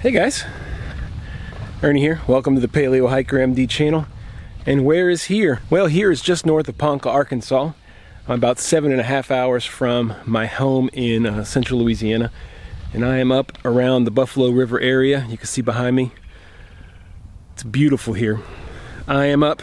Hey guys, Ernie here. Welcome to the Paleo Hiker MD channel. And where is here? Well, here is just north of Ponca, Arkansas. I'm about 7.5 hours from my home in central Louisiana. And I am up around the Buffalo River area. You can see behind me. It's beautiful here. I am up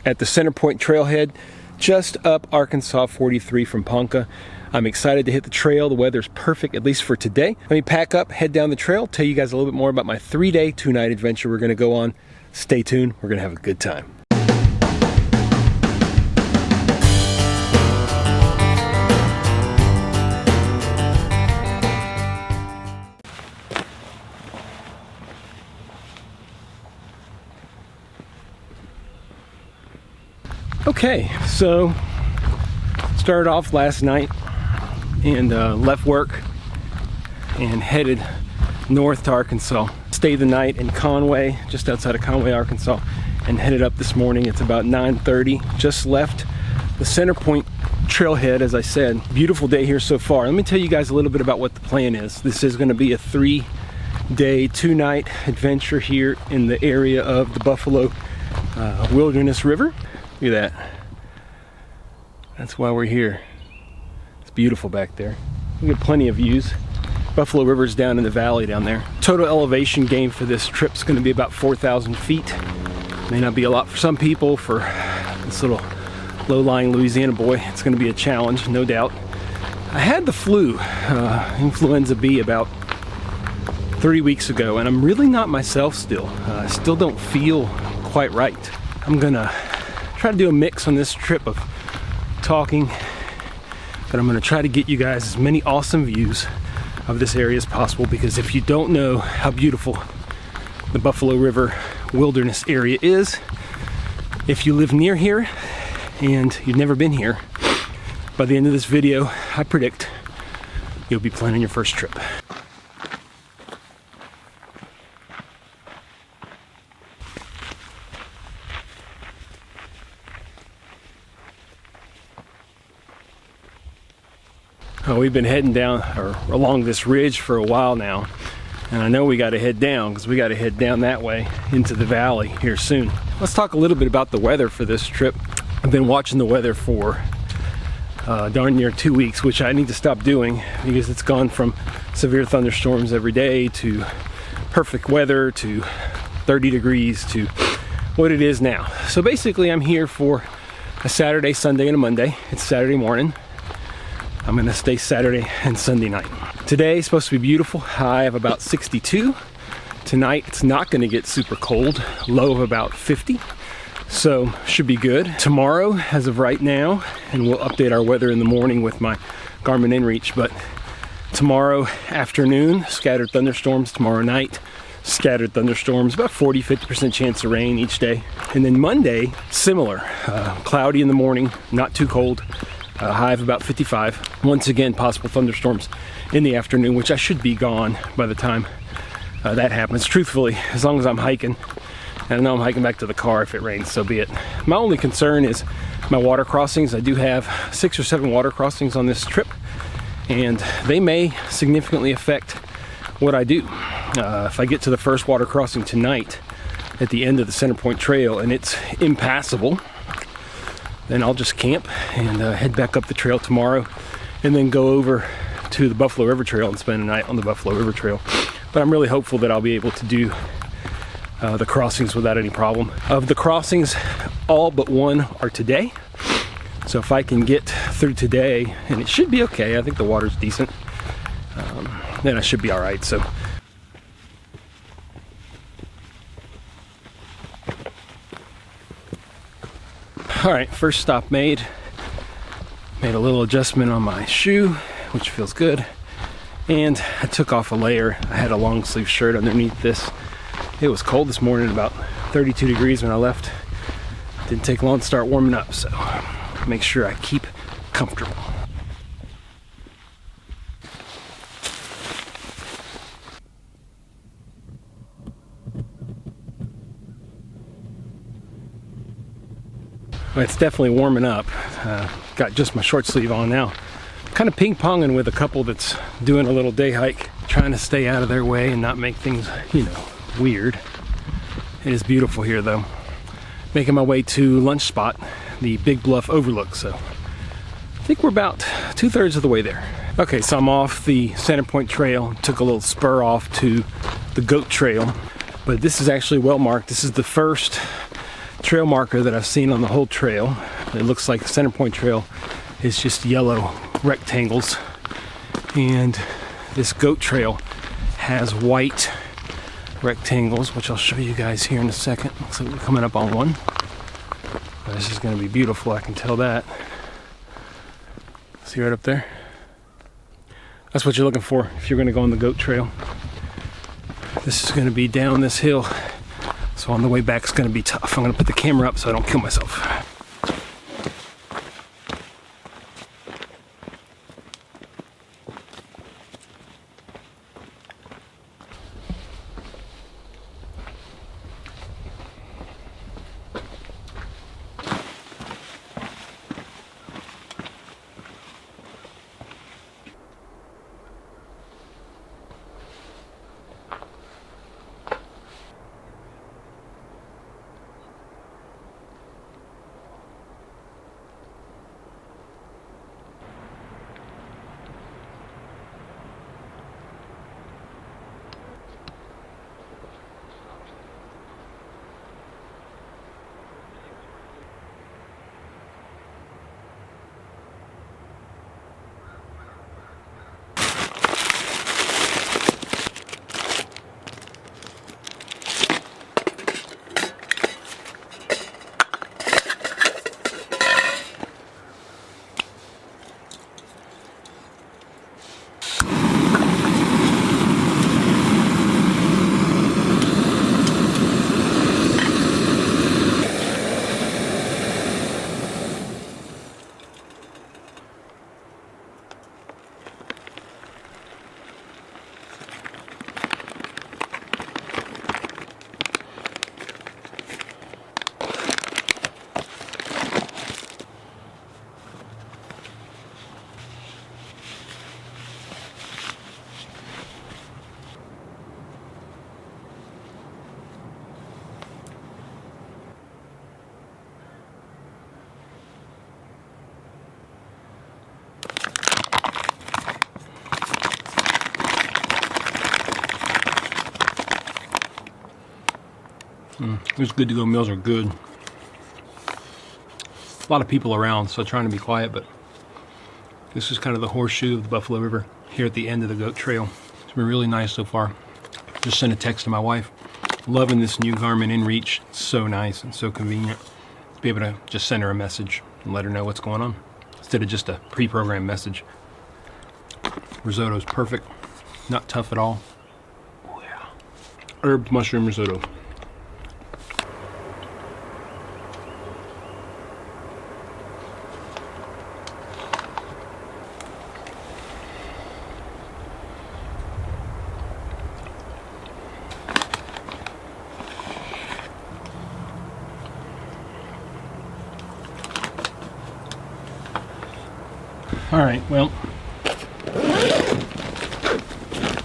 at the Center Point Trailhead, just up Arkansas 43 from Ponca. I'm excited to hit the trail. The weather's perfect, at least for today. Let me pack up, head down the trail, tell you guys a little bit more about my 3-day, 2-night adventure we're gonna go on. Stay tuned, we're gonna have a good time. Okay, so started off last night and left work and headed north to Arkansas. Stayed the night in Conway, just outside of Conway, Arkansas, and headed up this morning. It's about 9:30. Just left the Center Point Trailhead, as I said. Beautiful day here so far. Let me tell you guys a little bit about what the plan is. This is going to be a 3-day, 2-night adventure here in the area of the Buffalo Wilderness River. Look at that. That's why we're here. It's beautiful back there. We get plenty of views. Buffalo River's down in the valley down there. Total elevation gain for this trip is going to be about 4,000 feet. May not be a lot for some people. For this little low-lying Louisiana boy, it's going to be a challenge, no doubt. I had the flu, influenza B, about 3 weeks ago, and I'm really not myself still. I still don't feel quite right. I'm gonna try to do a mix on this trip of talking, but I'm going to try to get you guys as many awesome views of this area as possible, because if you don't know how beautiful the Buffalo River Wilderness area is, if you live near here and you've never been here, by the end of this video, I predict you'll be planning your first trip. We've been heading down or along this ridge for a while now, and I know we got to head down because we got to head down that way into the valley here soon. Let's talk a little bit about the weather for this trip. I've been watching the weather for darn near 2 weeks, which I need to stop doing because it's gone from severe thunderstorms every day to perfect weather to 30 degrees to what it is now. So basically I'm here for a Saturday, Sunday, and a Monday. It's Saturday morning. I'm gonna stay Saturday and Sunday night. Today is supposed to be beautiful, high of about 62. Tonight it's not gonna get super cold, low of about 50. So should be good. Tomorrow, as of right now, and we'll update our weather in the morning with my Garmin inReach, but tomorrow afternoon, scattered thunderstorms. Tomorrow night, scattered thunderstorms, about 40-50% chance of rain each day. And then Monday, similar, cloudy in the morning, not too cold. High of about 55. Once again, possible thunderstorms in the afternoon, which I should be gone by the time that happens. Truthfully, as long as I'm hiking, and I know I'm hiking back to the car, if it rains, so be it. My only concern is my water crossings. I do have 6 or 7 water crossings on this trip, and they may significantly affect what I do. If I get to the first water crossing tonight at the end of the Center Point Trail and it's impassable, then I'll just camp and head back up the trail tomorrow and then go over to the Buffalo River Trail and spend a night on the Buffalo River Trail. But I'm really hopeful that I'll be able to do the crossings without any problem. Of the crossings, all but one are today. So if I can get through today, and it should be okay, I think the water's decent, then I should be all right. So all right, first stop made. Made a little adjustment on my shoe, which feels good. And I took off a layer. I had a long sleeve shirt underneath this. It was cold this morning, about 32 degrees when I left. Didn't take long to start warming up, so make sure I keep comfortable. It's definitely warming up. Got just my short sleeve on now. Kind of ping-ponging with a couple that's doing a little day hike trying to stay out of their way and not make things, you know, weird. It is beautiful here though. Making my way to lunch spot, the Big Bluff Overlook. So I think we're about 2/3 of the way there. Okay, so I'm off the Centerpoint Trail. Took a little spur off to the Goat Trail, but this is actually well marked. This is the first trail marker that I've seen on the whole trail. It looks like the Centerpoint Trail is just yellow rectangles, and this Goat Trail has white rectangles, which I'll show you guys here in a second. Looks like we're coming up on one. This is going to be beautiful, I can tell that. See right up there? That's what you're looking for if you're going to go on the Goat Trail. This is going to be down this hill, so on the way back it's going to be tough. I'm going to put the camera up so I don't kill myself. It's good to go. Meals are good. A lot of people around, so trying to be quiet, but this is kind of the horseshoe of the Buffalo River here at the end of the Goat Trail. It's been really nice so far. Just sent a text to my wife. Loving this new Garmin InReach. It's so nice and so convenient to be able to just send her a message and let her know what's going on instead of just a pre-programmed message. Risotto's perfect. Not tough at all. Oh yeah. Herb mushroom risotto. All right, well,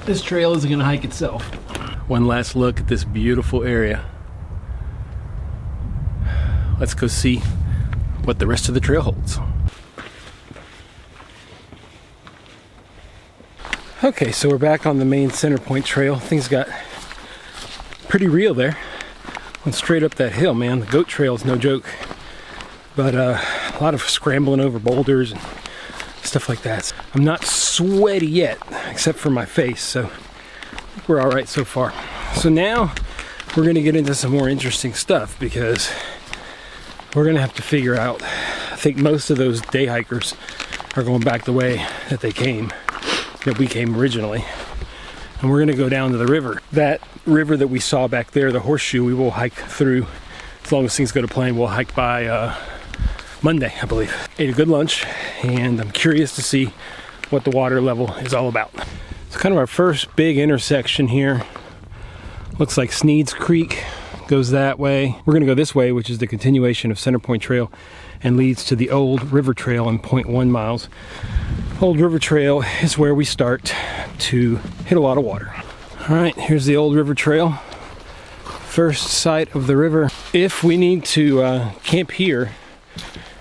this trail isn't gonna hike itself. One last look at this beautiful area. Let's go see what the rest of the trail holds. Okay, so we're back on the main Centerpoint Trail. Things got pretty real there. Went straight up that hill, man. The Goat Trail is no joke. But a lot of scrambling over boulders and stuff like that. I'm not sweaty yet, except for my face, so we're all right so far. So now we're gonna get into some more interesting stuff because we're gonna have to figure out, I think most of those day hikers are going back the way that we came originally. And we're gonna go down to the river. That river that we saw back there, the horseshoe, we will hike through. As long as things go to plan, we'll hike by Monday, I believe. Ate a good lunch, and I'm curious to see what the water level is all about. It's kind of our first big intersection here. Looks like Sneed's Creek goes that way. We're gonna go this way, which is the continuation of Centerpoint Trail and leads to the old river trail in 0.1 miles. Old River Trail is where we start to hit a lot of water. All right, here's the Old River Trail. First sight of the river. If we need to camp here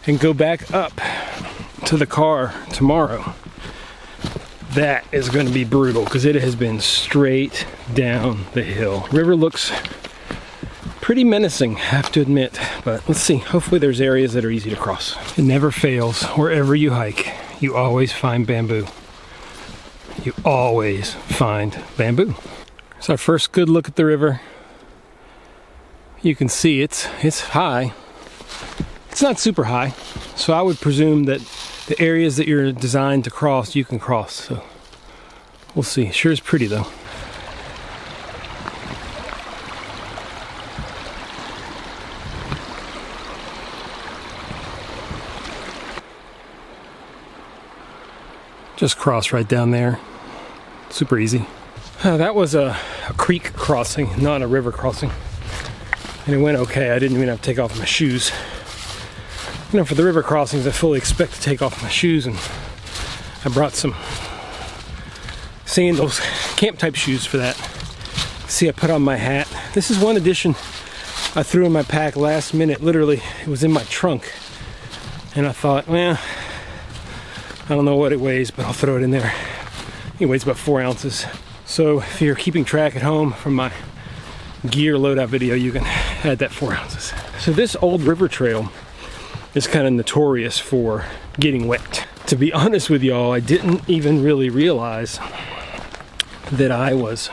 and go back up to the car tomorrow, that is going to be brutal because it has been straight down the hill. River looks pretty menacing, I have to admit, but let's see. Hopefully there's areas that are easy to cross. It never fails. Wherever you hike, you always find bamboo. You always find bamboo. It's our first good look at the river. You can see it's high. It's not super high, so I would presume that the areas that you're designed to cross, you can cross. So we'll see. Sure is pretty though. Just cross right down there. Super easy. That was a creek crossing, not a river crossing. And it went okay. I didn't even have to take off my shoes. You know, for the river crossings, I fully expect to take off my shoes, and I brought some sandals, camp type shoes for that. See, I put on my hat. This is one addition I threw in my pack last minute. Literally, it was in my trunk. And I thought, well, I don't know what it weighs, but I'll throw it in there. It weighs about 4 ounces. So if you're keeping track at home from my gear loadout video, you can add that 4 ounces. So this Old River Trail is kind of notorious for getting wet. To be honest with y'all, I didn't even really realize that I was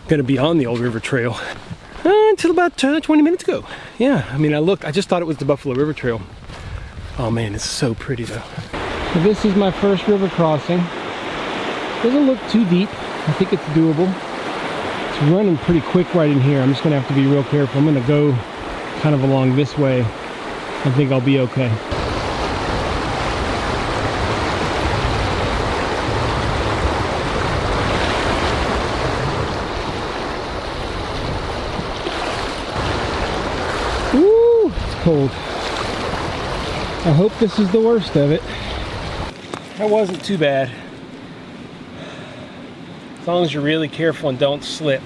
gonna be on the Old River Trail until about 20 minutes ago. Yeah, I mean, I just thought it was the Buffalo River Trail. Oh man, it's so pretty though. So this is my first river crossing. Doesn't look too deep. I think it's doable. It's running pretty quick right in here. I'm just gonna have to be real careful. I'm gonna go kind of along this way. I think I'll be okay. Woo, it's cold. I hope this is the worst of it. That wasn't too bad. As long as you're really careful and don't slip.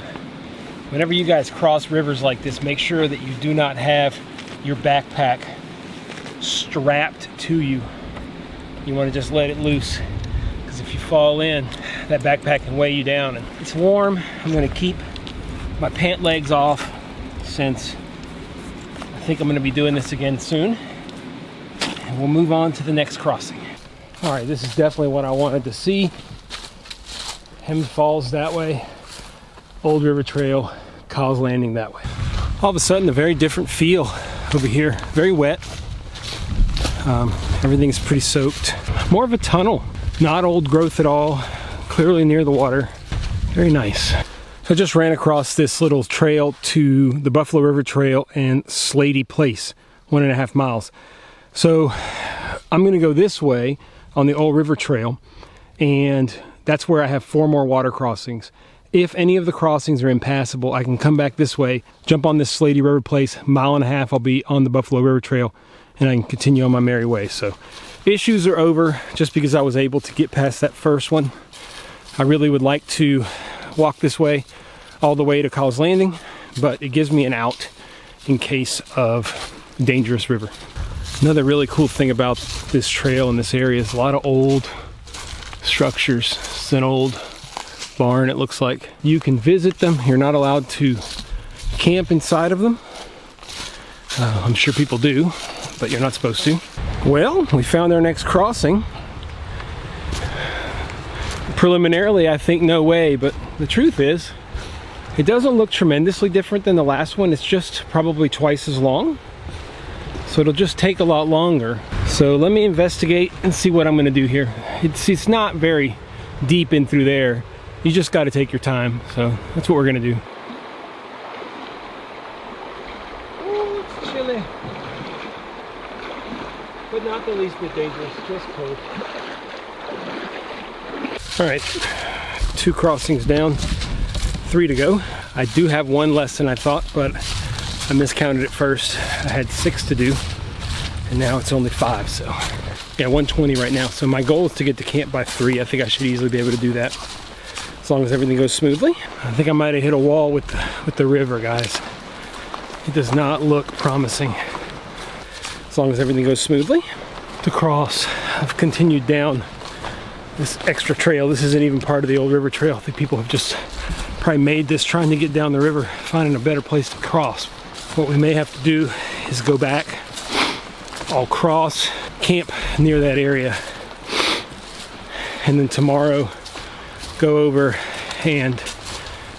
Whenever you guys cross rivers like this, make sure that you do not have your backpack strapped to you. You want to just let it loose, because if you fall in, that backpack can weigh you down. And it's warm. I'm going to keep my pant legs off since I think I'm going to be doing this again soon. And we'll move on to the next crossing. All right, this is definitely what I wanted to see. Hems Falls that way, Old River Trail, Kyle's Landing that way. All of a sudden, a very different feel over here. Very wet. Everything's pretty soaked. More of a tunnel, not old growth at all. Clearly near the water. Very nice. So I just ran across this little trail to the Buffalo River Trail and Slady Place, 1.5 miles. So I'm gonna go this way on the Old River Trail, and that's where I have 4 more water crossings. If any of the crossings are impassable, I can come back this way, jump on this Slady River Place, 1.5 miles, I'll be on the Buffalo River Trail, and I can continue on my merry way. So issues are over just because I was able to get past that first one. I really would like to walk this way all the way to Kyle's Landing, but it gives me an out in case of dangerous river. Another really cool thing about this trail in this area is a lot of old structures. It's an old barn, it looks like. You can visit them. You're not allowed to camp inside of them. I'm sure people do, but you're not supposed to. Well, we found our next crossing. Preliminarily, I think no way, but the truth is, it doesn't look tremendously different than the last one. It's just probably twice as long. So it'll just take a lot longer. So let me investigate and see what I'm gonna do here. It's not very deep in through there. You just gotta take your time. So that's what we're gonna do. Oh, it's chilly. But not the least bit dangerous, just cold. All right, 2 crossings down, 3 to go. I do have 1 less than I thought, but I miscounted it first. I had 6 to do, and now it's only 5, so Yeah, 1:20 right now. So my goal is to get to camp by 3. I think I should easily be able to do that, as long as everything goes smoothly. I think I might have hit a wall with the river, guys. It does not look promising. As long as everything goes smoothly. To cross, I've continued down this extra trail. This isn't even part of the old river trail. I think people have just probably made this trying to get down the river, finding a better place to cross. What we may have to do is go back, I'll cross, camp near that area, and then tomorrow go over and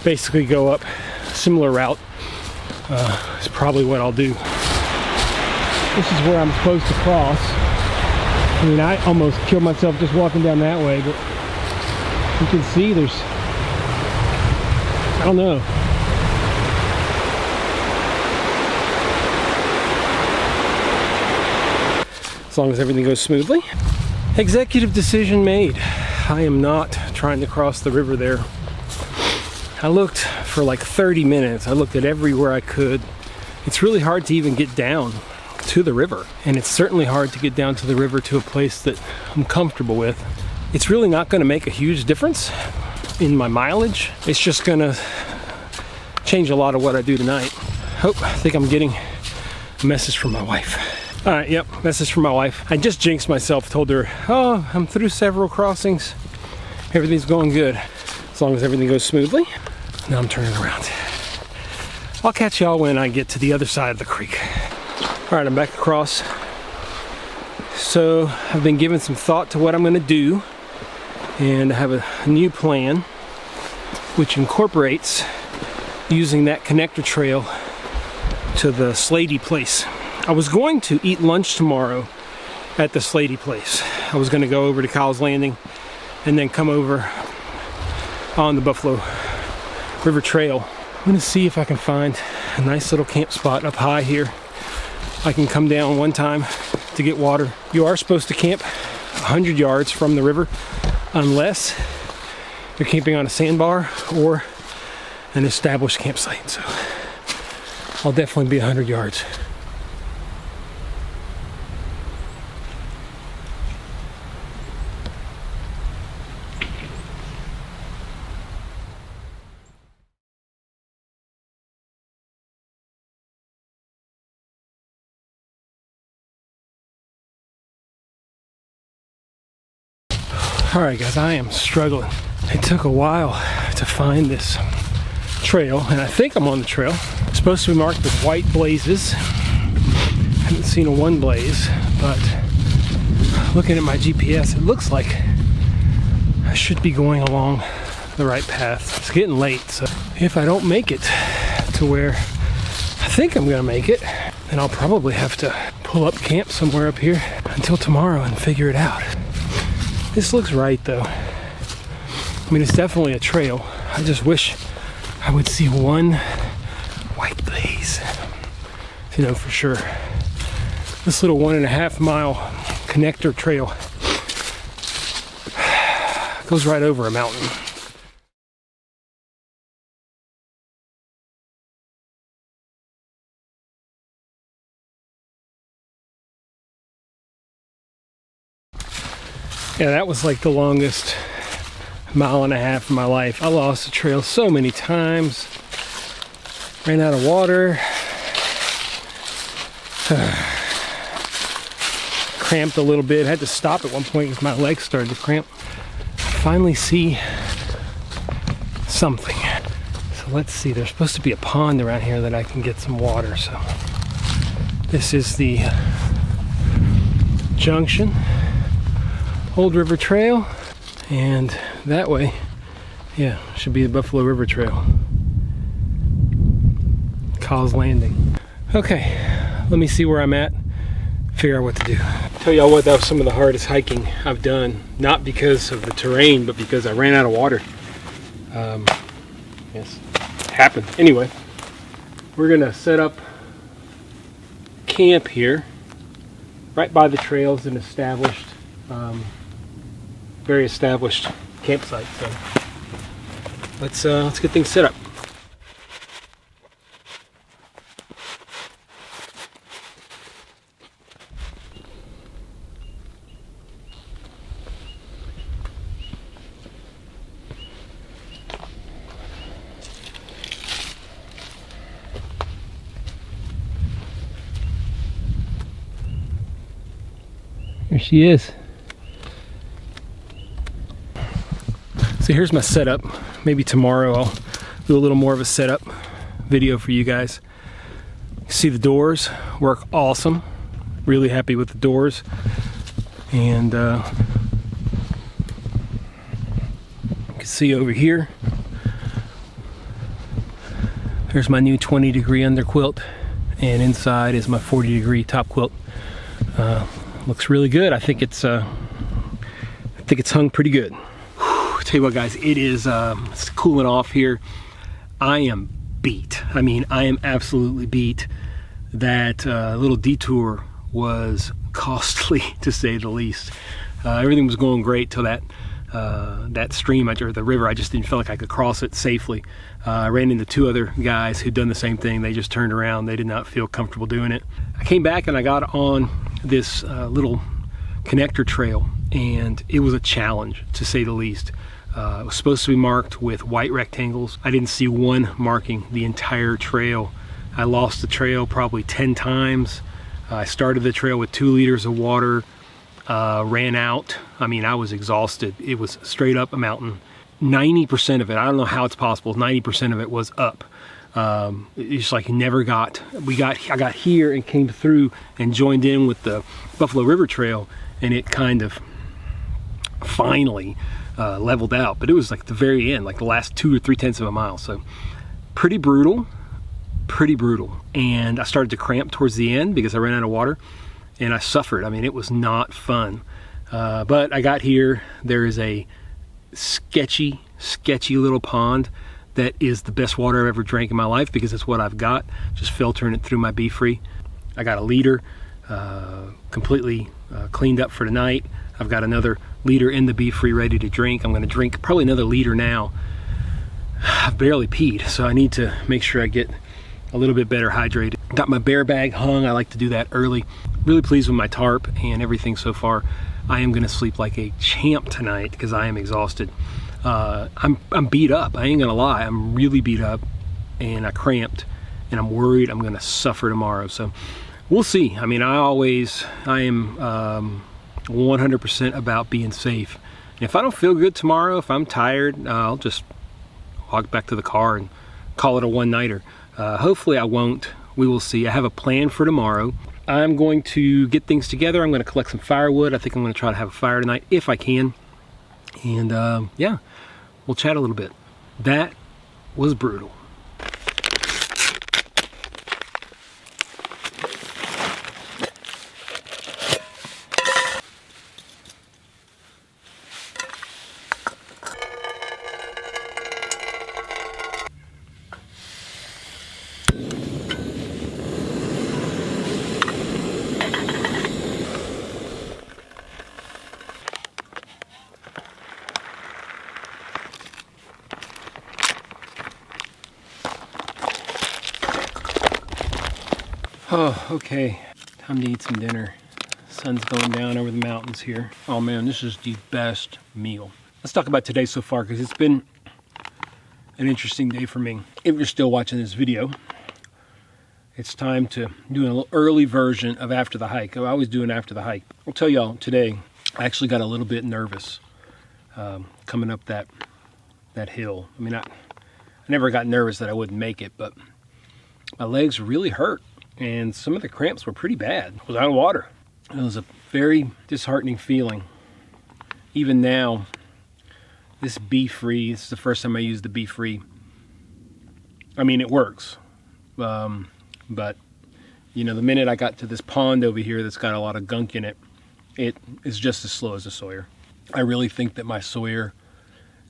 basically go up a similar route. Is probably what I'll do. This is where I'm supposed to cross. I mean, I almost killed myself just walking down that way, but you can see there's, I don't know. As long as everything goes smoothly. Executive decision made. I am not trying to cross the river there. I looked for like 30 minutes. I looked at everywhere I could. It's really hard to even get down to the river, and it's certainly hard to get down to the river to a place that I'm comfortable with. It's really not going to make a huge difference in my mileage. It's just going to change a lot of what I do tonight. I think I'm getting a message from my wife. All right, yep, message from my wife. I just jinxed myself, told her, oh, I'm through several crossings. Everything's going good, as long as everything goes smoothly. Now I'm turning around. I'll catch y'all when I get to the other side of the creek. All right, I'm back across. So I've been giving some thought to what I'm gonna do, and I have a new plan which incorporates using that connector trail to the Slady place. I was going to eat lunch tomorrow at the Slady place. I was gonna go over to Kyle's Landing and then come over on the Buffalo River Trail. I'm gonna see if I can find a nice little camp spot up high here. I can come down one time to get water. You are supposed to camp 100 yards from the river unless you're camping on a sandbar or an established campsite. So I'll definitely be 100 yards. Alright guys, I am struggling. It took a while to find this trail, and I think I'm on the trail. It's supposed to be marked with white blazes. I haven't seen a one blaze, but looking at my GPS, it looks like I should be going along the right path. It's getting late, so if I don't make it to where I think I'm gonna make it, then I'll probably have to pull up camp somewhere up here until tomorrow and figure it out. This looks right though. I mean, it's definitely a trail. I just wish I would see one white blaze to know for sure. This little 1.5 mile connector trail goes right over a mountain. Yeah, that was like the longest 1.5 miles of my life. I lost the trail so many times. Ran out of water. Cramped a little bit. Had to stop at one point because my legs started to cramp. Finally see something. So let's see. There's supposed to be a pond around here that I can get some water. So this is the junction. Old River Trail, and that way, yeah, should be the Buffalo River Trail. Kyle's Landing. Okay, let me see where I'm at, figure out what to do. Tell y'all what, that was some of the hardest hiking I've done, not because of the terrain, but because I ran out of water. Yes, it happened. Anyway, we're gonna set up camp here, right by the trails, and established very established campsite. So let's get things set up. There she is. So here's my setup. Maybe tomorrow I'll do a little more of a setup video for you guys. See, the doors work awesome. Really happy with the doors. And you can see over here, there's my new 20-degree underquilt, and inside is my 40-degree top quilt. Looks really good. I think it's hung pretty good. Whew, tell you what, guys, it is it's cooling off here. I am beat. I mean, I am absolutely beat. That little detour was costly, to say the least. Everything was going great till that stream or the river. I just didn't feel like I could cross it safely. I ran into two other guys who'd done the same thing. They just turned around. They did not feel comfortable doing it. I came back and I got on this little connector trail, and it was a challenge, to say the least. It was supposed to be marked with white rectangles. I didn't see one marking the entire trail. I lost the trail probably 10 times. I started the trail with 2 liters of water, ran out. I mean, I was exhausted. It was straight up a mountain. 90% of it, I don't know how it's possible, 90% of it was up. It's just like never got, I got here and came through and joined in with the Buffalo River Trail, and it kind of finally leveled out. But it was like the very end, like the last 2 or 3 tenths of a mile. So pretty brutal. And I started to cramp towards the end because I ran out of water, and I suffered. I mean, it was not fun. But I got here. There is a sketchy little pond that is the best water I've ever drank in my life, because it's what I've got, just filtering it through my Be Free. I got a liter completely cleaned up for tonight. I've got another liter in the Be Free ready to drink. I'm going to drink probably another liter now. I've barely peed, so I need to make sure I get a little bit better hydrated. Got my bear bag hung. I like to do that early. Really pleased with my tarp and everything so far. I am going to sleep like a champ tonight because I am exhausted. I'm beat up. I ain't gonna lie. I'm really beat up, and I cramped, and I'm worried I'm gonna suffer tomorrow. So we'll see. I mean, I am 100% about being safe. And if I don't feel good tomorrow, if I'm tired, I'll just walk back to the car and call it a one-nighter. Hopefully I won't. We will see. I have a plan for tomorrow. I'm going to get things together. I'm going to collect some firewood. I think I'm going to try to have a fire tonight if I can. And yeah, we'll chat a little bit. That was brutal. Oh, okay. Time to eat some dinner. Sun's going down over the mountains here. Oh man, this is the best meal. Let's talk about today so far, because it's been an interesting day for me. If you're still watching this video, it's time to do a little early version of after the hike. I always do an after the hike. I'll tell y'all today, I actually got a little bit nervous coming up that hill. I mean, I never got nervous that I wouldn't make it, but my legs really hurt. And some of the cramps were pretty bad. I was out of water. It was a very disheartening feeling. Even now, this Be Free, this is the first time I used the Be Free. I mean, it works. But, you know, the minute I got to this pond over here that's got a lot of gunk in it, it is just as slow as a Sawyer. I really think that my Sawyer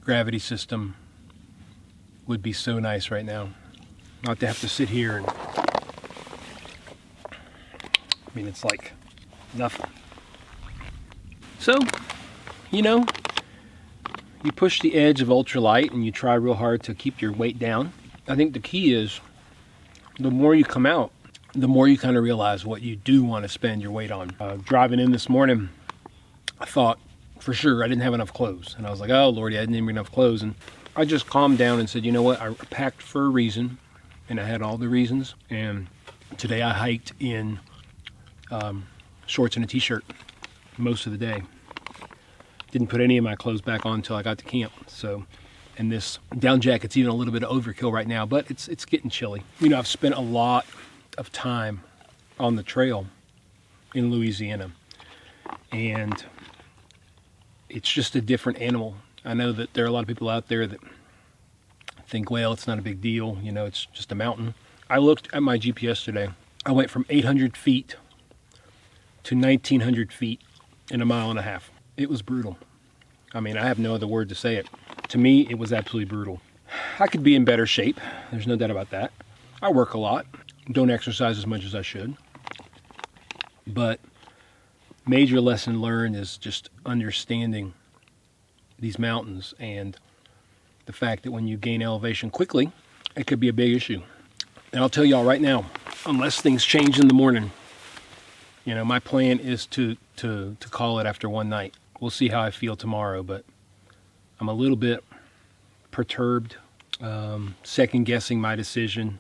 gravity system would be so nice right now. Not to have to sit here and... I mean, it's like nothing. So, you know, you push the edge of ultralight and you try real hard to keep your weight down. I think the key is the more you come out, the more you kind of realize what you do want to spend your weight on. Driving in this morning, I thought for sure I didn't have enough clothes. And I was like, oh, Lordy, I didn't have enough clothes. And I just calmed down and said, you know what? I packed for a reason, and I had all the reasons. And today I hiked in shorts and a t-shirt, most of the day. Didn't put any of my clothes back on until I got to camp. So, and this down jacket's even a little bit of overkill right now, but it's getting chilly. You know, I've spent a lot of time on the trail in Louisiana, and it's just a different animal. I know that there are a lot of people out there that think, well, it's not a big deal, you know, it's just a mountain. I looked at my GPS today. I went from 800 feet to 1,900 feet in a mile and a half. It was brutal. I mean, I have no other word to say it. To me, it was absolutely brutal. I could be in better shape. There's no doubt about that. I work a lot. Don't exercise as much as I should. But major lesson learned is just understanding these mountains and the fact that when you gain elevation quickly, it could be a big issue. And I'll tell y'all right now, unless things change in the morning, you know, my plan is to call it after one night. We'll see how I feel tomorrow, but I'm a little bit perturbed, second guessing my decision.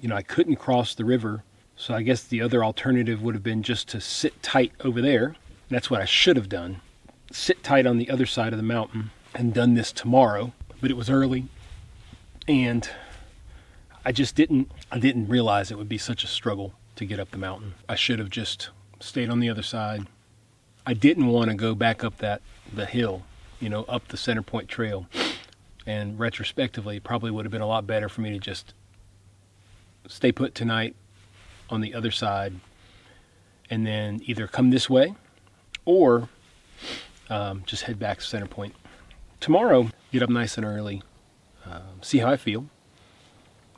You know, I couldn't cross the river, so I guess the other alternative would have been just to sit tight over there. That's what I should have done. Sit tight on the other side of the mountain and done this tomorrow, but it was early, and I didn't realize it would be such a struggle to get up the mountain. I should have just stayed on the other side. I didn't want to go back up the hill, you know, up the Center Point Trail. And retrospectively, it probably would have been a lot better for me to just stay put tonight on the other side and then either come this way or just head back to Center Point. Tomorrow, get up nice and early, see how I feel.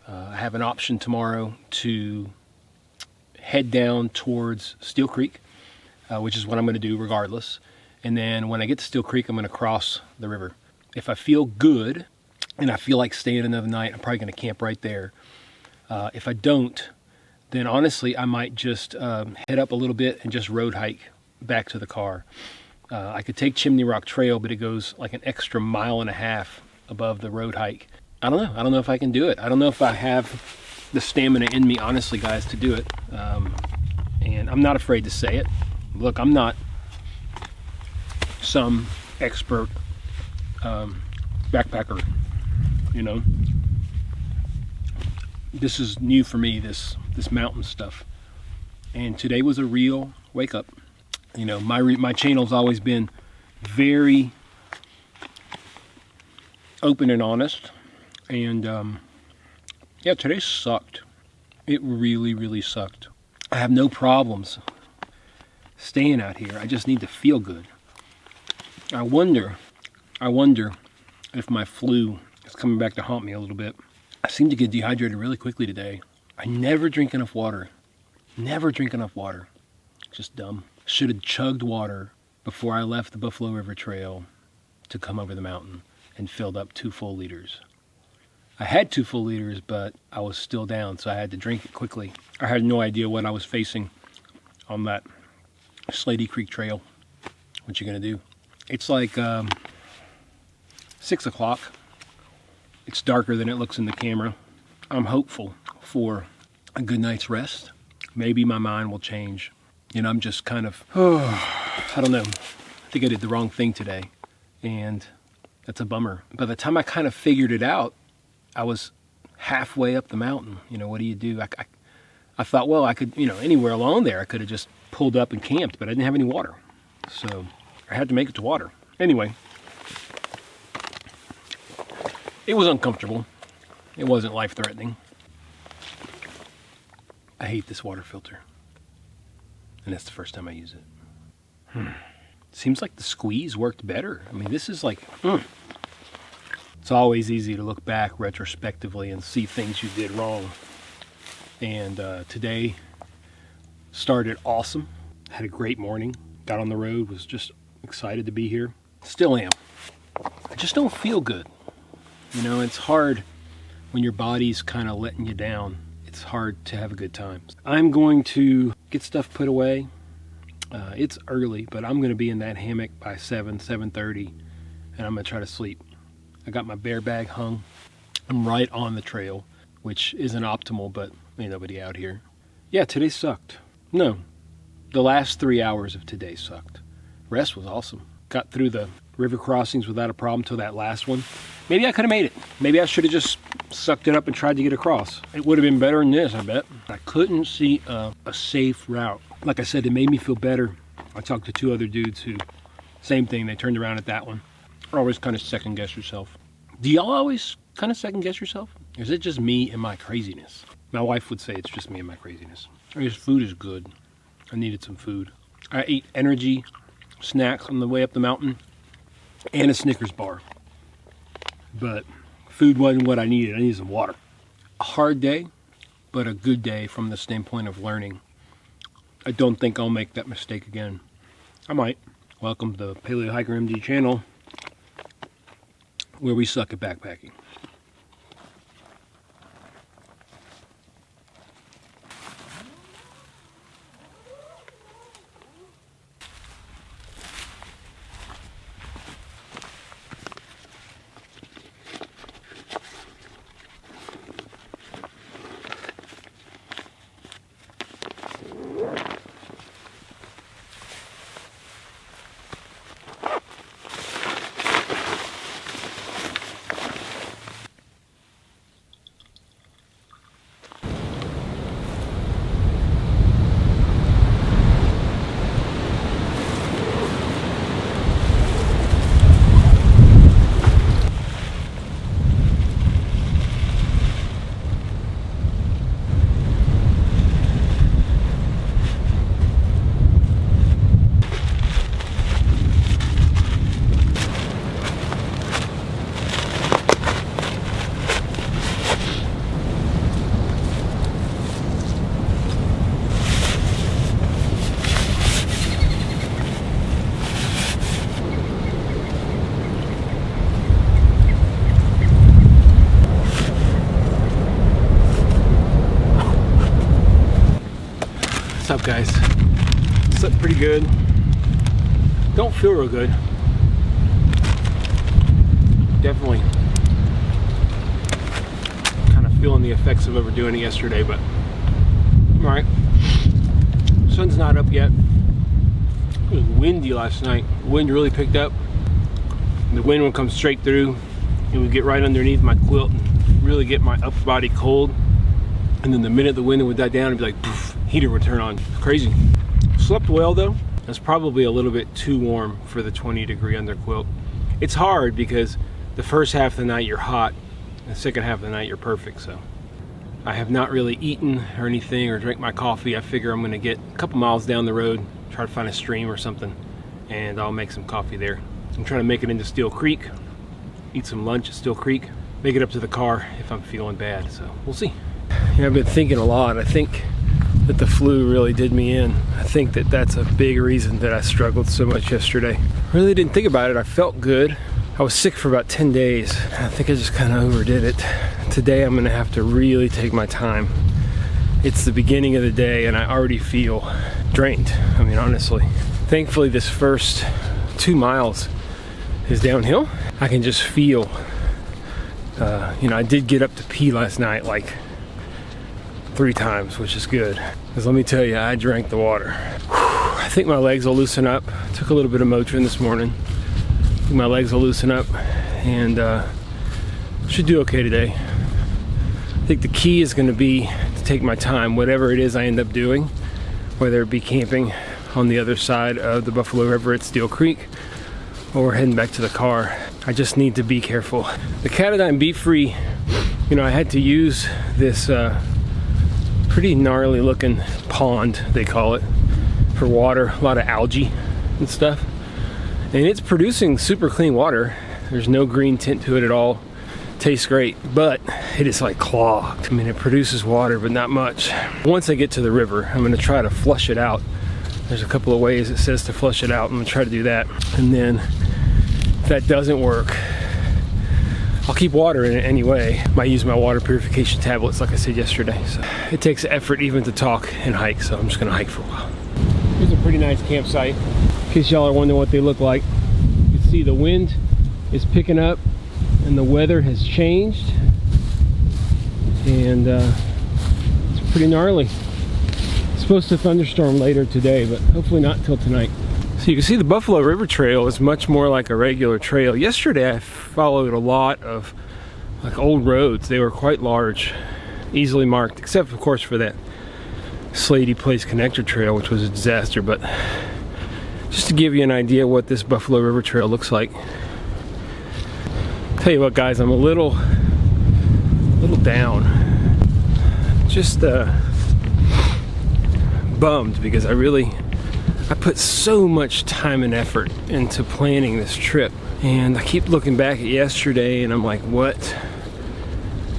I have an option tomorrow to head down towards Steel Creek, which is what I'm going to do regardless. And then when I get to Steel Creek, I'm going to cross the river. If I feel good and I feel like staying another night, I'm probably going to camp right there. If I don't, then honestly, I might just head up a little bit and just road hike back to the car. I could take Chimney Rock Trail, but it goes like an extra mile and a half above the road hike. I don't know. I don't know if I can do it. I don't know if I have the stamina in me, honestly, guys, to do it. And I'm not afraid to say it. Look, I'm not some expert backpacker, you know. This is new for me, this mountain stuff. And today was a real wake up. You know, my channel's always been very open and honest. And yeah, today sucked. It really, really sucked. I have no problems staying out here. I just need to feel good. I wonder if my flu is coming back to haunt me a little bit. I seem to get dehydrated really quickly today. I never drink enough water. Never drink enough water. Just dumb. Should have chugged water before I left the Buffalo River Trail to come over the mountain and filled up 2 full liters. I had 2 full liters, but I was still down, so I had to drink it quickly. I had no idea what I was facing on that Slady Creek Trail. What you gonna do? It's like 6 o'clock. It's darker than it looks in the camera. I'm hopeful for a good night's rest. Maybe my mind will change. You know, I'm just kind of, I don't know. I think I did the wrong thing today, and that's a bummer. By the time I kind of figured it out, I was halfway up the mountain. You know, what do you do? I thought, well, I could, you know, anywhere along there, I could have just pulled up and camped, but I didn't have any water. So I had to make it to water. Anyway, it was uncomfortable. It wasn't life-threatening. I hate this water filter. And that's the first time I use it. Seems like the squeeze worked better. I mean, this is like, It's always easy to look back retrospectively and see things you did wrong. And today started awesome. Had a great morning. Got on the road, was just excited to be here. Still am. I just don't feel good. You know, it's hard when your body's kind of letting you down. It's hard to have a good time. I'm going to get stuff put away. It's early, but I'm going to be in that hammock by 7:30, and I'm going to try to sleep. I got my bear bag hung. I'm right on the trail, which isn't optimal, but ain't nobody out here. Yeah, today sucked. No, The last 3 hours of today sucked. Rest was awesome. Got through the river crossings without a problem till that last one. Maybe I could have made it. Maybe I should have just sucked it up and tried to get across. It would have been better than this, I bet. I couldn't see a safe route. Like I said, it made me feel better. I talked to 2 other dudes who, same thing, they turned around at that one. Always kind of second guess yourself. Do y'all always kind of second guess yourself? Or is it just me and my craziness? My wife would say it's just me and my craziness. This food is good. I needed some food. I ate energy snacks on the way up the mountain and a Snickers bar. But food wasn't what I needed. I needed some water. A hard day, but a good day from the standpoint of learning. I don't think I'll make that mistake again. I might. Welcome to the Paleo Hiker MD channel, where we suck at backpacking. What's up, guys? Slept pretty good. Don't feel real good. Definitely kind of feeling the effects of overdoing it yesterday, but I'm alright. Sun's not up yet. It was windy last night. The wind really picked up. The wind would come straight through. It would get right underneath my quilt and really get my upper body cold. And then the minute the wind would die down, it'd be like, poof, heater would turn on. Crazy. Slept well though. It's probably a little bit too warm for the 20-degree under quilt. It's hard because the first half of the night you're hot, and the second half of the night you're perfect. So I have not really eaten or anything or drank my coffee. I figure I'm gonna get a couple miles down the road, try to find a stream or something, and I'll make some coffee there. I'm trying to make it into Steel Creek, eat some lunch at Steel Creek, make it up to the car if I'm feeling bad. So we'll see. Yeah, I've been thinking a lot. I think that the flu really did me in. I think that that's a big reason that I struggled so much yesterday. Really didn't think about it. I felt good. I was sick for about 10 days. I think I just kind of overdid it. Today I'm gonna have to really take my time. It's the beginning of the day and I already feel drained. I mean, honestly. Thankfully, this first 2 miles is downhill. I can just feel, I did get up to pee last night like 3 times, which is good. Because let me tell you, I drank the water. I think my legs will loosen up. I took a little bit of Motrin this morning. I think my legs will loosen up and should do okay today. I think the key is gonna be to take my time, whatever it is I end up doing, whether it be camping on the other side of the Buffalo River at Steel Creek or heading back to the car. I just need to be careful. The Catadine Be Free, I had to use this pretty gnarly looking pond, they call it, for water, a lot of algae and stuff. And it's producing super clean water. There's no green tint to it at all. Tastes great, but it is like clogged. I mean, it produces water, but not much. Once I get to the river, I'm gonna try to flush it out. There's a couple of ways it says to flush it out. I'm gonna try to do that. And then if that doesn't work, I'll keep water in it anyway. Might use my water purification tablets like I said yesterday. So it takes effort even to talk and hike, so I'm just gonna hike for a while. Here's a pretty nice campsite. In case y'all are wondering what they look like. You can see the wind is picking up and the weather has changed. And it's pretty gnarly. It's supposed to thunderstorm later today, but hopefully not till tonight. So you can see the Buffalo River Trail is much more like a regular trail. Yesterday I followed a lot of like old roads. They were quite large, easily marked, except of course for that Slatey Place Connector Trail, which was a disaster. But just to give you an idea what this Buffalo River Trail looks like. Tell you what, guys, I'm a little down. Just bummed because I put so much time and effort into planning this trip, and I keep looking back at yesterday and I'm like, what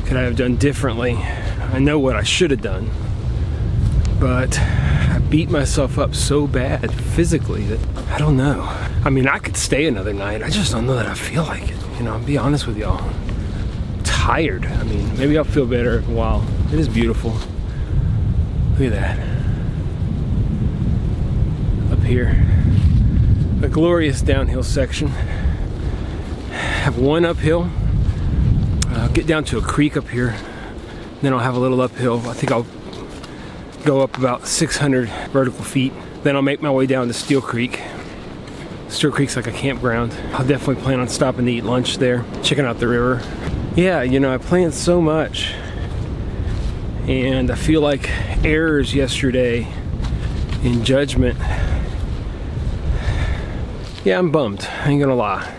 could I have done differently? I know what I should have done, but I beat myself up so bad physically that I don't know. I mean, I could stay another night. I just don't know that I feel like it. You know, I'll be honest with y'all. I'm tired. I mean, maybe I'll feel better in a while. It is beautiful. Look at that. Up here, a glorious downhill section. Have one uphill. I'll get down to a creek up here. Then I'll have a little uphill. I think I'll go up about 600 vertical feet. Then I'll make my way down to Steel Creek. Steel Creek's like a campground. I'll definitely plan on stopping to eat lunch there, checking out the river. Yeah, you know, I planned so much, and I feel like errors yesterday in judgment. Yeah, I'm bummed. I ain't gonna lie.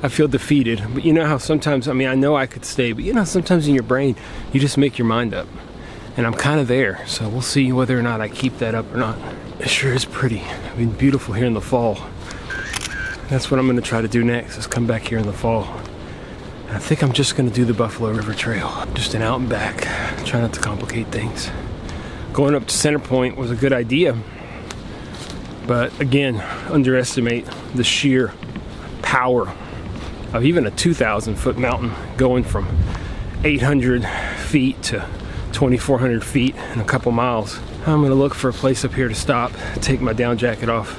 I feel defeated. But you know how sometimes, I mean, I know I could stay, but you know, sometimes in your brain, you just make your mind up. And I'm kind of there, so we'll see whether or not I keep that up or not. It sure is pretty. I mean, beautiful here in the fall. That's what I'm gonna try to do next, is come back here in the fall. And I think I'm just gonna do the Buffalo River Trail. Just an out and back. Try not to complicate things. Going up to Center Point was a good idea, but again, underestimate the sheer power of even a 2,000 foot mountain going from 800 feet to 2,400 feet in a couple miles. I'm gonna look for a place up here to stop, take my down jacket off,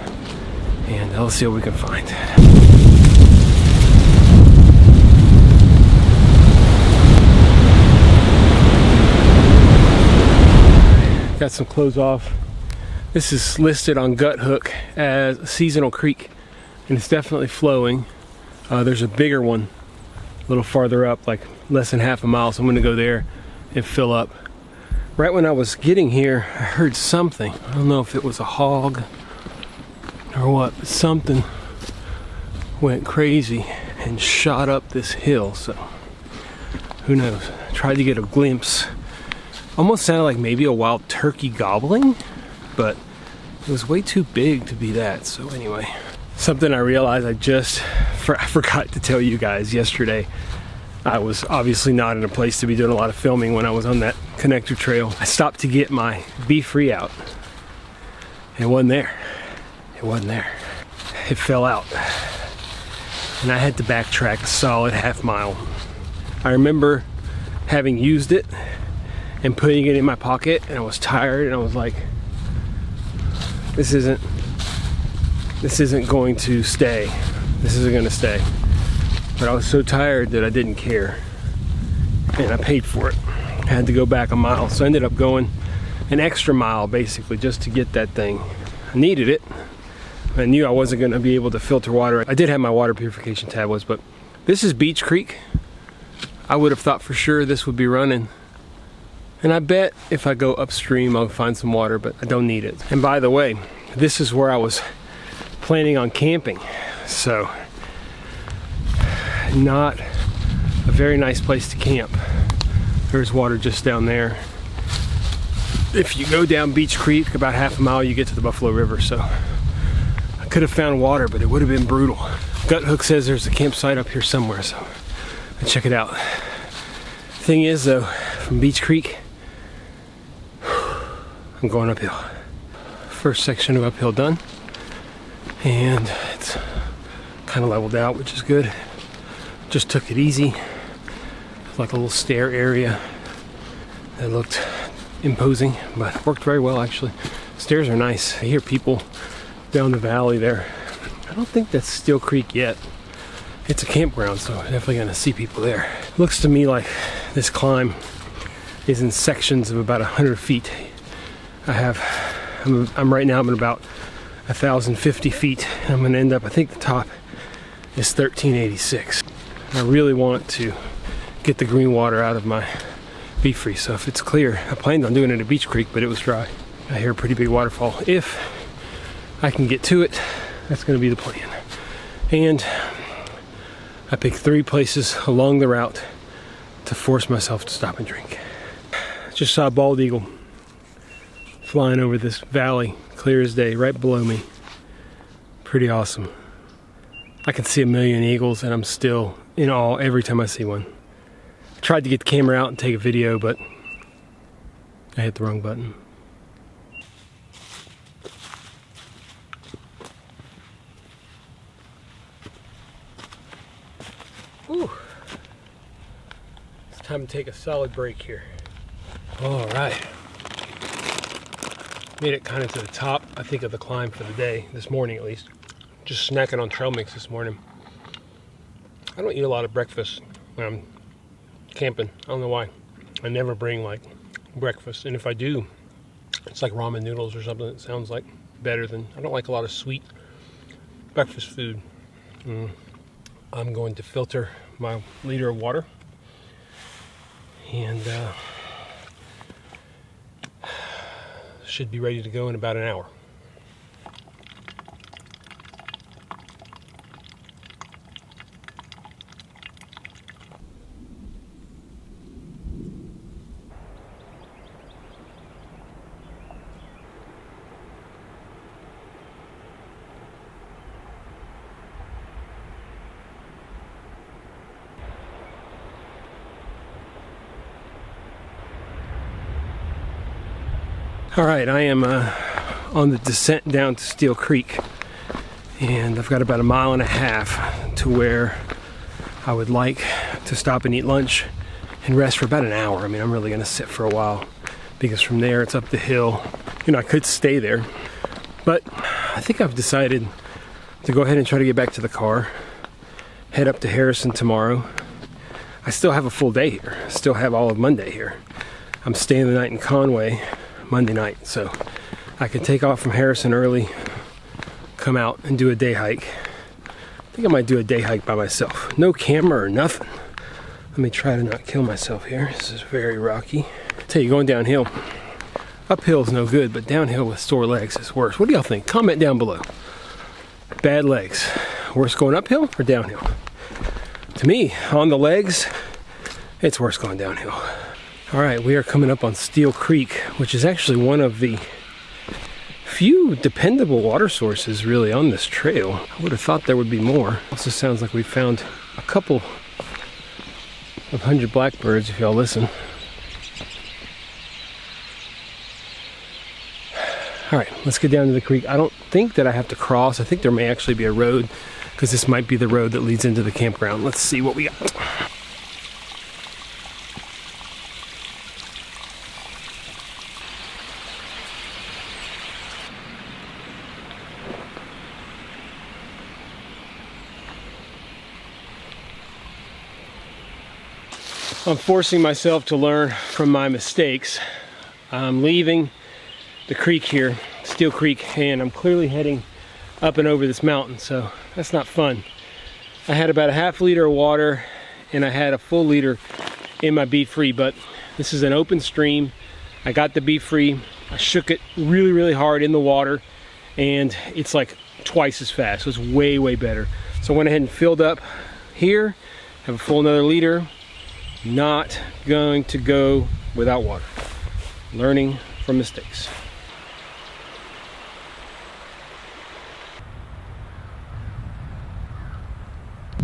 and let's see what we can find. Got some clothes off. This is listed on Guthook as a seasonal creek, and it's definitely flowing. There's a bigger one a little farther up, like less than half a mile, so I'm gonna go there and fill up. Right when I was getting here, I heard something. I don't know if it was a hog or what, but something went crazy and shot up this hill, so who knows. I tried to get a glimpse. Almost sounded like maybe a wild turkey gobbling, but it was way too big to be that. So anyway, something I realized I forgot to tell you guys yesterday. I was obviously not in a place to be doing a lot of filming when I was on that connector trail. I stopped to get my Be Free out. It wasn't there. It wasn't there. It fell out. And I had to backtrack a solid half mile. I remember having used it and putting it in my pocket, and I was tired, and I was like, this isn't going to stay. This isn't gonna stay. But I was so tired that I didn't care, and I paid for it. I had to go back a mile, so I ended up going an extra mile basically just to get that thing. I needed it. I knew I wasn't gonna be able to filter water. I did have my water purification tablets, but this is Beach Creek. I would have thought for sure this would be running. And I bet if I go upstream, I'll find some water, but I don't need it. And by the way, this is where I was planning on camping. So, not a very nice place to camp. There's water just down there. If you go down Beach Creek about half a mile, you get to the Buffalo River. So I could have found water, but it would have been brutal. Guthook says there's a campsite up here somewhere, so I'll check it out. Thing is though, from Beach Creek, I'm going uphill. First section of uphill done, and it's kind of leveled out, which is good. Just took it easy. Like a little stair area that looked imposing, but worked very well actually. Stairs are nice. I hear people down the valley there. I don't think that's Steel Creek yet. It's a campground, so I'm definitely gonna see people there. Looks to me like this climb is in sections of about 100 feet. I have I'm right now, I'm at about 1,050 feet. I'm gonna end up, I think the top is 1386. I really want to get the green water out of my beef freeze. So if it's clear, I planned on doing it at Beach Creek, but it was dry. I hear a pretty big waterfall. If I can get to it, that's gonna be the plan. And I picked 3 places along the route to force myself to stop and drink. Just saw a bald eagle flying over this valley, clear as day, right below me. Pretty awesome. I can see a million eagles and I'm still in awe every time I see one. I tried to get the camera out and take a video, but I hit the wrong button. Whew. It's time to take a solid break here. All right. Made it kind of to the top, I think, of the climb for the day, this morning at least. Just snacking on trail mix this morning. I don't eat a lot of breakfast when I'm camping. I don't know why. I never bring like breakfast, and if I do, it's like ramen noodles or something that sounds like better than, I don't like a lot of sweet breakfast food. I'm going to filter my liter of water and should be ready to go in about an hour. All right, I am on the descent down to Steel Creek, and I've got about 1.5 miles to where I would like to stop and eat lunch and rest for about an hour. I mean, I'm really gonna sit for a while because from there it's up the hill. You know, I could stay there, but I think I've decided to go ahead and try to get back to the car, head up to Harrison tomorrow. I still have a full day here. I still have all of Monday here. I'm staying the night in Conway Monday night, so I can take off from Harrison early, come out and do a day hike. I think I might do a day hike by myself. No camera or nothing. Let me try to not kill myself here. This is very rocky. I tell you, going downhill, uphill is no good, but downhill with sore legs is worse. What do y'all think? Comment down below. Bad legs, worse going uphill or downhill? To me, on the legs, it's worse going downhill. All right, we are coming up on Steel Creek, which is actually one of the few dependable water sources really on this trail. I would have thought there would be more. Also sounds like we found a couple of 100 blackbirds, if y'all listen. All right, let's get down to the creek. I don't think that I have to cross. I think there may actually be a road, because this might be the road that leads into the campground. Let's see what we got. I'm forcing myself to learn from my mistakes. I'm leaving the creek here, Steel Creek, and I'm clearly heading up and over this mountain, so that's not fun. I had about a half liter of water and I had a full liter in my beef free, but this is an open stream. I got the beef free, I shook it really, really hard in the water, and it's like twice as fast, so it's way, way better. So I went ahead and filled up here, have a full another liter. Not going to go without water. Learning from mistakes.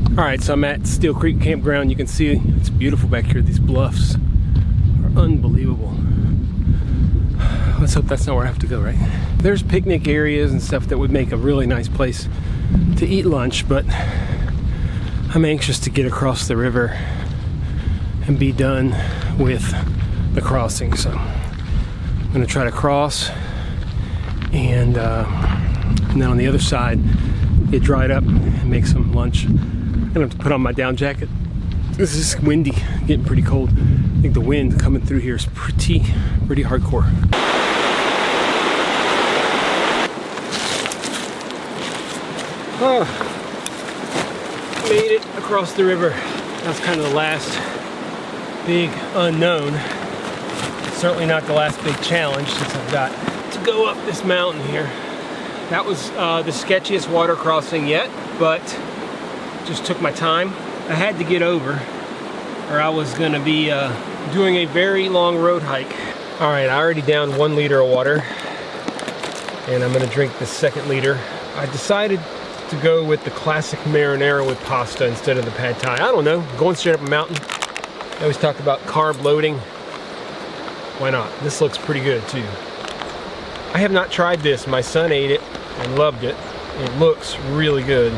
All right, so I'm at Steel Creek Campground. You can see it's beautiful back here. These bluffs are unbelievable. Let's hope that's not where I have to go, right? There's picnic areas and stuff that would make a really nice place to eat lunch, but I'm anxious to get across the river and be done with the crossing. So I'm gonna try to cross and then on the other side get dried up and make some lunch. I'm gonna have to put on my down jacket. This is windy, getting pretty cold. I think the wind coming through here is pretty hardcore. Oh, made it across the river. That's kind of the last big unknown. Certainly not the last big challenge since I've got to go up this mountain here. That was the sketchiest water crossing yet, but just took my time. I had to get over or I was gonna be doing a very long road hike. All right, I already downed 1 liter of water and I'm gonna drink the 2nd liter. I decided to go with the classic marinara with pasta instead of the pad thai. I don't know, going straight up a mountain. I always talk about carb loading. Why not? This looks pretty good too. I have not tried this. My son ate it and loved it. It looks really good.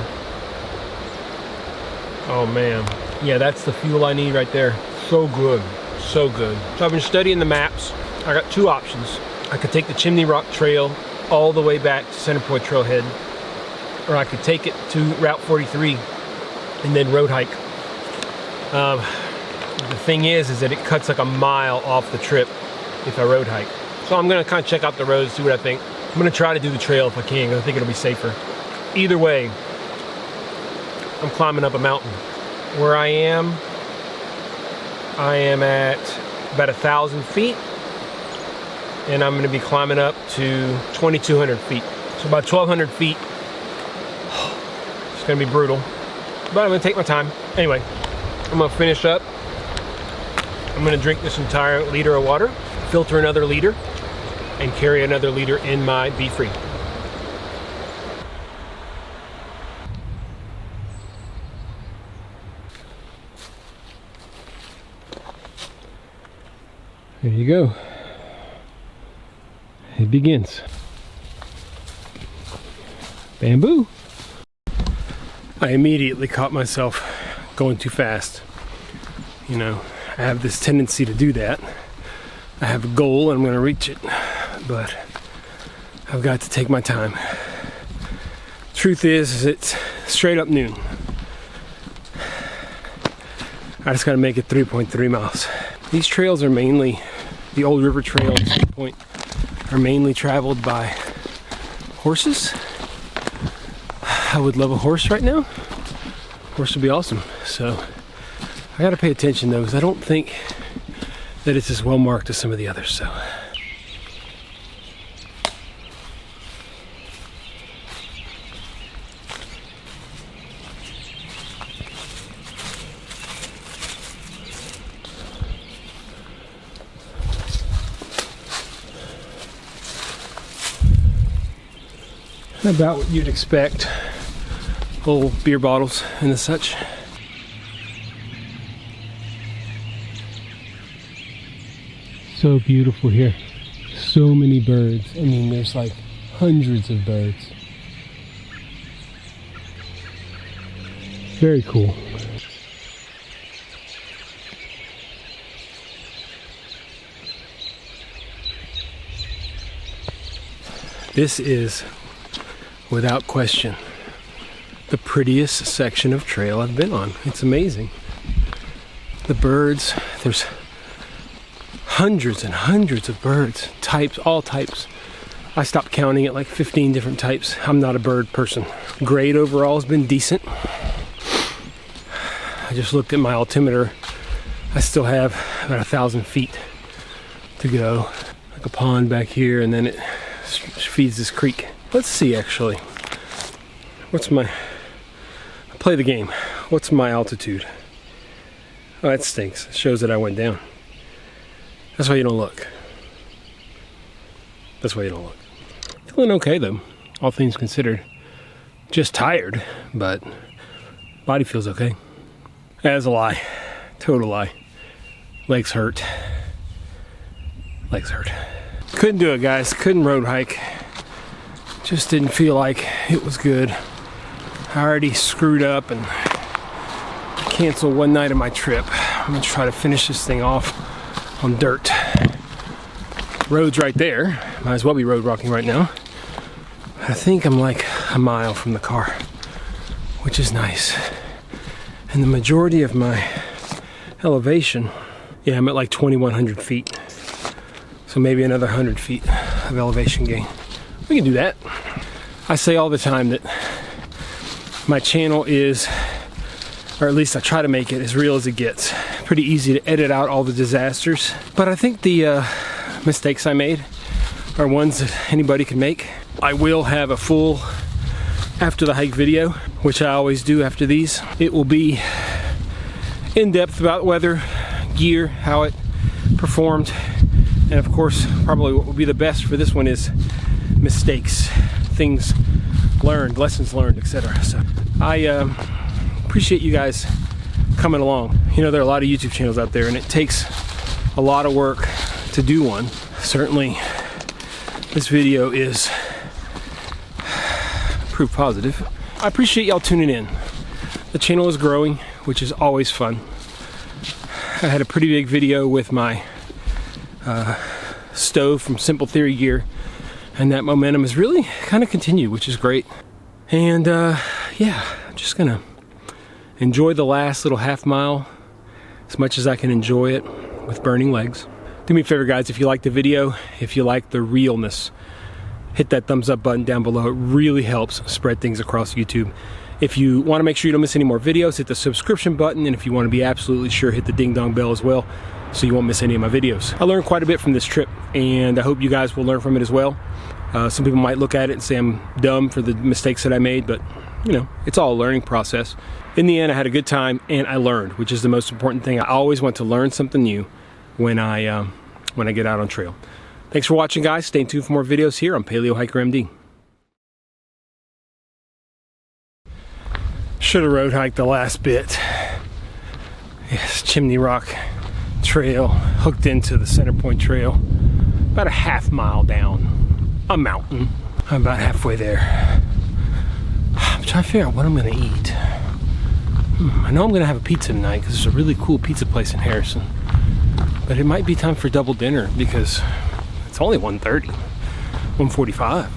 Oh man. Yeah, that's the fuel I need right there. So good, so good. So I've been studying the maps. I got 2 options. I could take the Chimney Rock Trail all the way back to Center Point Trailhead, or I could take it to Route 43 and then road hike. The thing is that it cuts like a mile off the trip if I road hike. So I'm gonna kind of check out the roads, see what I think. I'm gonna try to do the trail if I can, because I think it'll be safer. Either way, I'm climbing up a mountain. Where I am at about 1,000 feet, and I'm gonna be climbing up to 2,200 feet. So about 1,200 feet. It's gonna be brutal, but I'm gonna take my time. Anyway, I'm gonna finish up. I'm gonna drink this entire liter of water, filter another liter, and carry another liter in my Be Free. There you go. It begins. Bamboo. I immediately caught myself going too fast. You know, I have this tendency to do that. I have a goal and I'm going to reach it, but I've got to take my time. Truth is it's straight up noon. I just got to make it 3.3 miles. These trails are mainly, the old river trails at this point, are mainly traveled by horses. I would love a horse right now. Horse would be awesome. So I got to pay attention though, because I don't think that it's as well marked as some of the others. So about what you'd expect. Whole beer bottles and the such. So beautiful here. So many birds. I mean, there's like hundreds of birds. Very cool. This is, without question, the prettiest section of trail I've been on. It's amazing. The birds, there's hundreds and hundreds of birds, types, all types. I stopped counting at like 15 different types. I'm not a bird person. Grade overall has been decent. I just looked at my altimeter. I still have about 1,000 feet to go. Like a pond back here, and then it feeds this creek. Let's see actually. What's my, play the game. What's my altitude? Oh, that stinks. It shows that I went down. That's why you don't look. That's why you don't look. Feeling okay though, all things considered. Just tired, but body feels okay. That's a lie. Total lie. Legs hurt. Legs hurt. Couldn't do it, guys. Couldn't road hike. Just didn't feel like it was good. I already screwed up and canceled one night of my trip. I'm gonna try to finish this thing off on dirt. Road's right there. Might as well be road rocking right now. I think I'm like a mile from the car, which is nice. And the majority of my elevation, yeah, I'm at like 2,100 feet. So maybe another 100 feet of elevation gain. We can do that. I say all the time that My channel is, or at least I try to make it as real as it gets. Pretty easy to edit out all the disasters, but I think the mistakes I made are ones that anybody can make. I will have a full after the hike video, which I always do after these. It will be in depth about weather, gear, how it performed, and of course probably what will be the best for this one is mistakes, things learned, lessons learned, etc. So I appreciate you guys coming along. You know, there are a lot of YouTube channels out there and it takes a lot of work to do one. Certainly this video is proof positive. I appreciate y'all tuning in. The channel is growing, which is always fun. I had a pretty big video with my stove from Simple Theory Gear, and that momentum has really kind of continued, which is great. And yeah, I'm just gonna enjoy the last little half mile as much as I can enjoy it with burning legs. Do me a favor, guys, if you like the video, if you like the realness, hit that thumbs up button down below. It really helps spread things across YouTube. If you want to make sure you don't miss any more videos, hit the subscription button, and if you want to be absolutely sure, hit the ding dong bell as well so you won't miss any of my videos. I learned quite a bit from this trip, and I hope you guys will learn from it as well. Some people might look at it and say I'm dumb for the mistakes that I made, but you know, it's all a learning process. In the end, I had a good time and I learned, which is the most important thing. I always want to learn something new when I get out on trail. Thanks for watching, guys. Stay tuned for more videos here on Paleo Hiker MD. Should have road hiked the last bit. Yes, Chimney Rock Trail hooked into the Center Point Trail. About a half mile down a mountain. I'm about halfway there. I'm trying to figure out what I'm gonna eat. I know I'm gonna have a pizza tonight because there's a really cool pizza place in Harrison. But it might be time for double dinner because it's only 1:30, 1:45.